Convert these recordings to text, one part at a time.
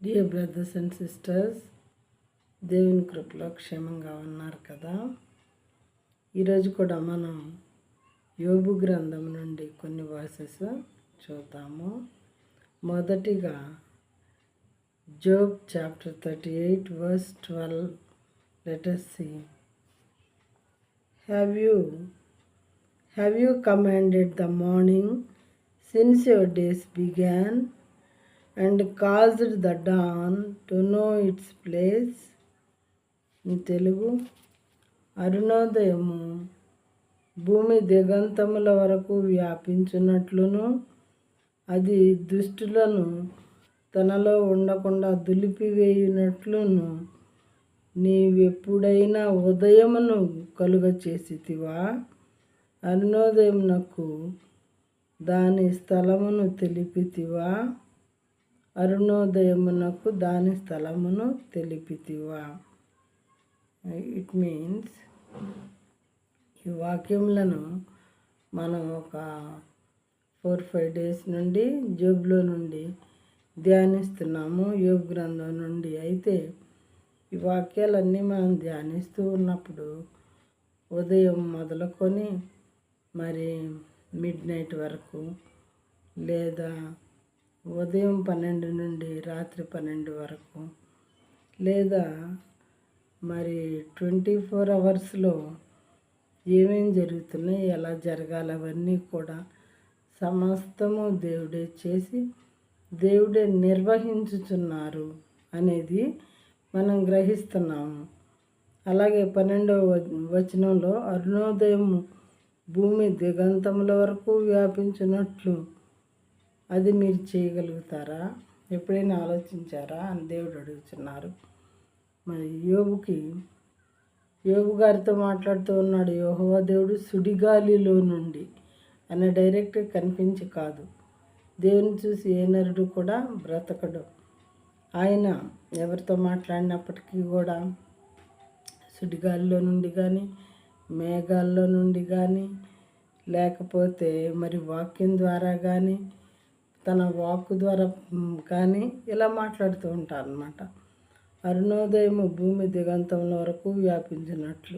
Dear brothers and sisters, దేవుని కృపలో క్షేమంగా ఉన్నారు కదా. ఈరోజు కూడా మనం యోబు గ్రంథం నుండి కొన్ని వర్సెస్ చూద్దాము. మొదటిగా Job chapter 38 verse 12. Let us see. Have you commanded the morning since your days began, and caused the dawn to know its place? in Telugu, అరుణోదయము భూమి దిగంతముల వరకు వ్యాపించున్నట్లును, అది దుష్టులను తనలో ఉండకుండా దులిపివేయునట్లును నీవెప్పుడైనా ఉదయమును కలుగ చేసితివా? అరుణోదయమునకు దాని స్థలమును తెలిపితివా? అరుణోదయమునకు దాని స్థలమును తెలిపితివా? ఇట్ మీన్స్ ఈ వాక్యములను మనం ఒక 4-5 డేస్ నుండి జోబ్లో నుండి ధ్యానిస్తున్నాము, యోబు గ్రంథం నుండి. అయితే ఈ వాక్యాలన్నీ మనం ధ్యానిస్తూ ఉన్నప్పుడు ఉదయం మొదలుకొని మరి మిడ్ నైట్ వరకు, లేదా ఉదయం 12 నుండి రాత్రి 12 వరకు, లేదా మరి 24 అవర్స్లో ఏమేం జరుగుతున్నాయి, ఎలా జరగాలి, అవన్నీ కూడా సమస్తము దేవుడే చేసి దేవుడే నిర్వహించుచున్నారు అనేది మనం గ్రహిస్తున్నాము. అలాగే 12వ వచనంలో అరుణోదయం భూమి దిగంతముల వరకు వ్యాపించినట్లు అది మీరు చేయగలుగుతారా? ఎప్పుడైనా ఆలోచించారా అని దేవుడు అడుగుతున్నారు. మరి యోబు గారితో మాట్లాడుతూ ఉన్నాడు. యెహోవా దేవుడు సుడిగాలిలో నుండి అని డైరెక్ట్గా కనిపించి కాదు. దేవుని చూసి ఏ నరుడు కూడా బ్రతకడు. ఆయన ఎవరితో మాట్లాడినప్పటికీ కూడా సుడిగాలిలో నుండి కానీ, మేఘాల్లో నుండి కానీ, లేకపోతే మరి వాక్యం ద్వారా కానీ, తన వాక్కు ద్వారా కానీ ఇలా మాట్లాడుతూ ఉంటారు అన్నమాట. అరుణోదయము భూమి దిగంతముల వరకు వ్యాపించినట్లు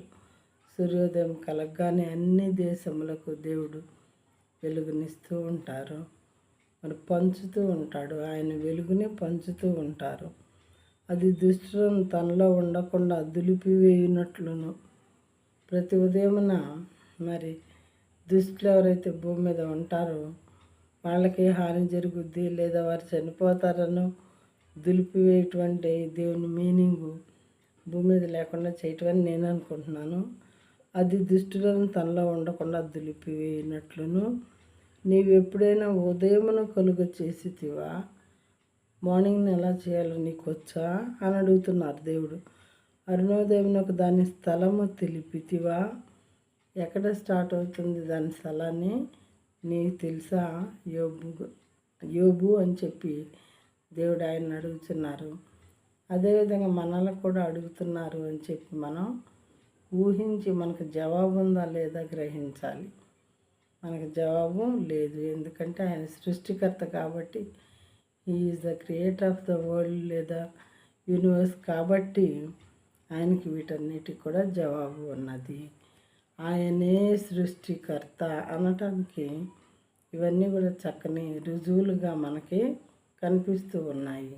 సూర్యోదయం కలగగానే అన్ని దేశములకు దేవుడు వెలుగునిస్తూ ఉంటారు, మరి పంచుతూ ఉంటాడు. ఆయన వెలుగుని పంచుతూ ఉంటారు. అది దుష్టులను తనలో ఉండకుండా దులిపివేయునట్లును. ప్రతి ఉదయమున మరి దుష్టులు ఎవరైతే భూమి మీద ఉంటారో వాళ్ళకి హాని జరుగుద్ది, లేదా వారు చనిపోతారను దులిపివేయటువంటి దేవుని మీనింగు భూమి మీద లేకుండా చేయటం అని నేను అనుకుంటున్నాను. అది దుష్టులను తనలో ఉండకుండా దులిపివేయనట్లును నీవు ఎప్పుడైనా ఉదయమును కలుగ చేసితివా? మార్నింగ్ని ఎలా చేయాలో నీకు వచ్చా అని అడుగుతున్నారు దేవుడు. అరుణోదయమునకు దాని స్థలము తెలిపితివా? ఎక్కడ స్టార్ట్ అవుతుంది దాని స్థలాన్ని నీకు తెలుసా? యోబు అని చెప్పి దేవుడు ఆయన అడుగుతున్నారు. అదేవిధంగా మనల్ని కూడా అడుగుతున్నారు అని చెప్పి మనం ఊహించి మనకు జవాబు ఉందా లేదా గ్రహించాలి. మనకు జవాబు లేదు, ఎందుకంటే ఆయన సృష్టికర్త కాబట్టి. He is the creator of the world లేదా యూనివర్స్ కాబట్టి ఆయనకి వీటన్నిటికి కూడా జవాబు ఉన్నది. ఆయనే సృష్టికర్త అనటానికి ఇవన్నీ కూడా చక్కని రుజువులుగా మనకి కనిపిస్తూ ఉన్నాయి.